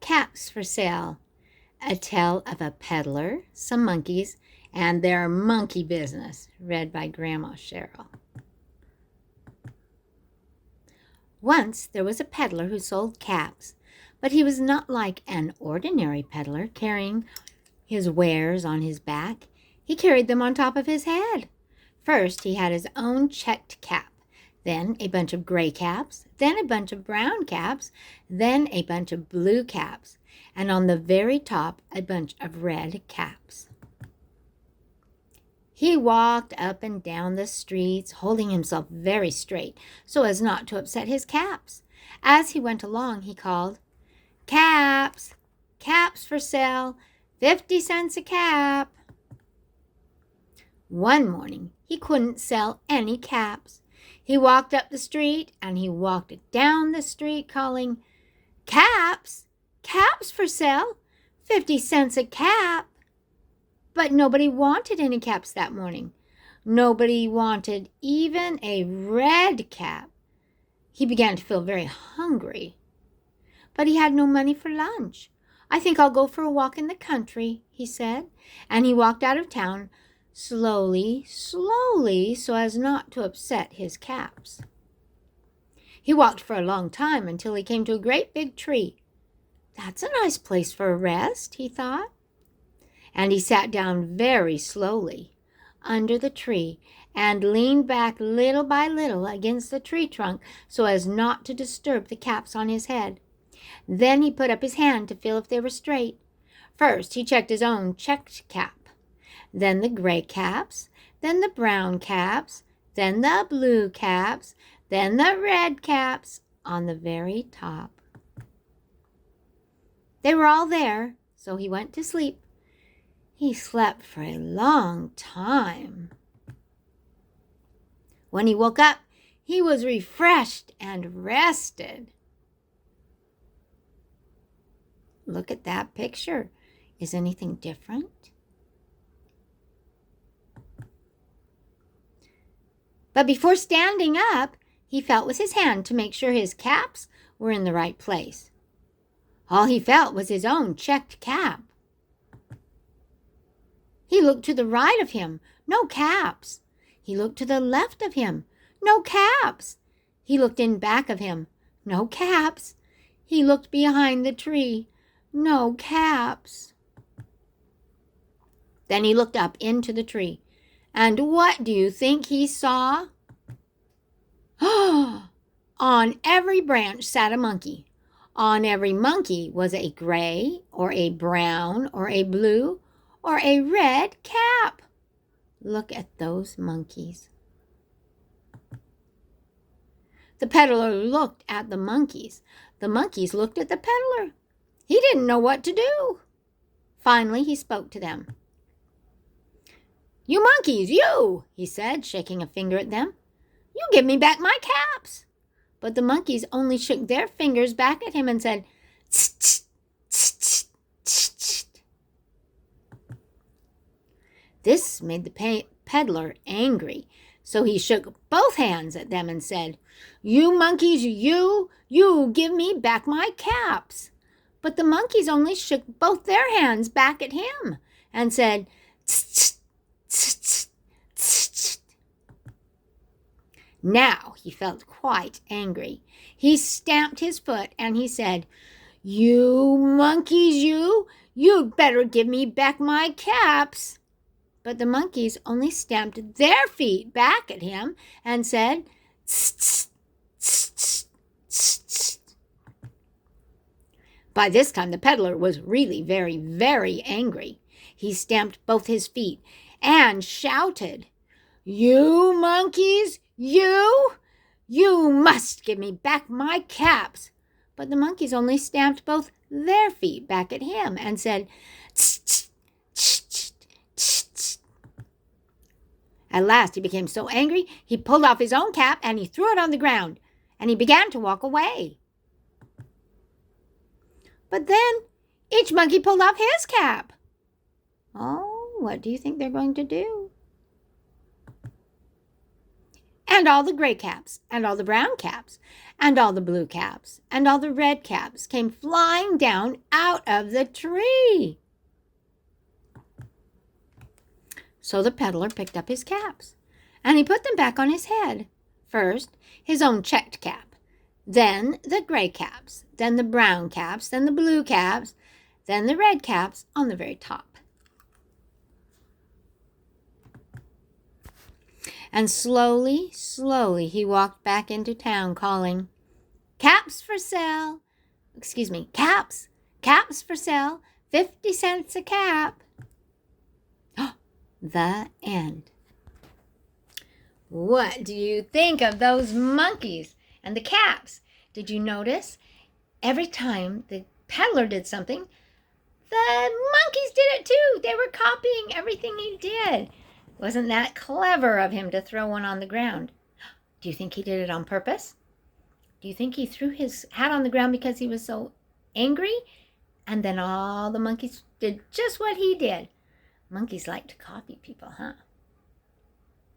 Caps for Sale, a tale of a peddler, some monkeys, and their monkey business, read by Grandma Cheryl. Once there was a peddler who sold caps, but he was not like an ordinary peddler carrying his wares on his back. He carried them on top of his head. First, he had his own checked cap, then a bunch of gray caps, then a bunch of brown caps, then a bunch of blue caps, and on the very top, a bunch of red caps. He walked up and down the streets, holding himself very straight so as not to upset his caps. As he went along, he called, "Caps! Caps for sale! 50 cents a cap!" One morning, he couldn't sell any caps. He walked up the street and he walked down the street calling, "Caps! Caps for sale! 50 cents a cap!" But nobody wanted any caps that morning. Nobody wanted even a red cap. He began to feel very hungry, but he had no money for lunch. "I think I'll go for a walk in the country," he said, and he walked out of town slowly, so as not to upset his caps. He walked for a long time until he came to a great big tree. "That's a nice place for a rest," he thought. And he sat down very slowly under the tree and leaned back little by little against the tree trunk so as not to disturb the caps on his head. Then he put up his hand to feel if they were straight. First, he checked his own checked cap, then the gray caps, then the brown caps, then the blue caps, then the red caps on the very top. They were all there, so he went to sleep. He slept for a long time. When he woke up, he was refreshed and rested. Look at that picture. Is anything different? But before standing up, he felt with his hand to make sure his caps were in the right place. All he felt was his own checked cap. He looked to the right of him, no caps. He looked to the left of him, no caps. He looked in back of him, no caps. He looked behind the tree, no caps. Then he looked up into the tree, and what do you think he saw? On every branch sat a monkey. On every monkey was a gray or a brown or a blue or a red cap. Look at those monkeys. The peddler looked at the monkeys. The monkeys looked at the peddler. He didn't know what to do. Finally, he spoke to them. "You monkeys, you," he said, shaking a finger at them. "You give me back my caps." But the monkeys only shook their fingers back at him and said, "Tsk, tsk, tsk, tsk, tsk, tsk." This made the peddler angry, so he shook both hands at them and said, "You monkeys, you give me back my caps." But the monkeys only shook both their hands back at him and said, "Tsk, tsk, tsk, tsk, tsk." Now he felt quite angry. He stamped his foot and he said, "You monkeys, you'd better give me back my caps." But the monkeys only stamped their feet back at him and said, "Tsk, tsk, tsk, tsk, tsk." By this time, the peddler was really very, very angry. He stamped both his feet and shouted, "You monkeys, you must give me back my caps." But the monkeys only stamped both their feet back at him and said, "Tsk, tsk, tsk, tsk, tsk, tsk." At last he became so angry, he pulled off his own cap and he threw it on the ground, and he began to walk away. But then each monkey pulled off his cap. Oh, what do you think they're going to do? and all the gray caps, and all the brown caps, and all the blue caps, and all the red caps came flying down out of the tree. So the peddler picked up his caps, and he put them back on his head. First, his own checked cap, then the gray caps, then the brown caps, then the blue caps, then the red caps on the very top. And slowly, slowly, he walked back into town calling, "Caps for sale! Caps for sale! 50 cents a cap!" The end. What do you think of those monkeys and the caps? Did you notice every time the peddler did something, the monkeys did it too? They were copying everything he did. Wasn't that clever of him to throw one on the ground? Do you think he did it on purpose? Do you think he threw his hat on the ground because he was so angry? And then all the monkeys did just what he did. Monkeys like to copy people, huh?